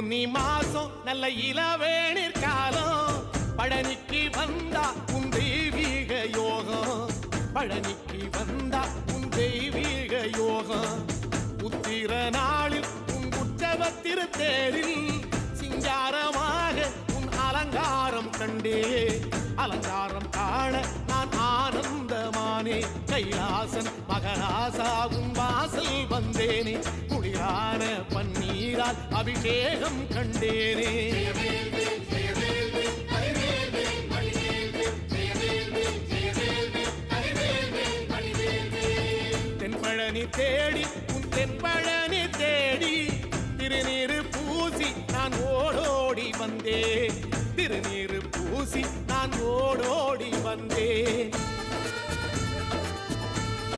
பூனி மாசம் நல்ல இளவேணிற் காலம் பழனிக்கு வந்தா உன் தெய்வீக யோகம் பழனிக்கு வந்தா உன் தெய்வீக யோகம் உத்திர நாளில் உன் உற்சவ திருத்தேரில் சிங்காரமாக உன் அலங்காரம் கண்டே அலங்காரம் காண நான் ஆனந்தமானே கைலாசன் மகராசா உன் வாசல் வந்தேனே குளிரான பன்னீரால் அபிஷேகம் கண்டேனே தென்பழனி தேடி உன் தென்பழனி தேடி திருநீரு பூசி நான் ஓடோடி வந்தேன் திருநீரு பூசி நான் ஓடோடி வந்தேன்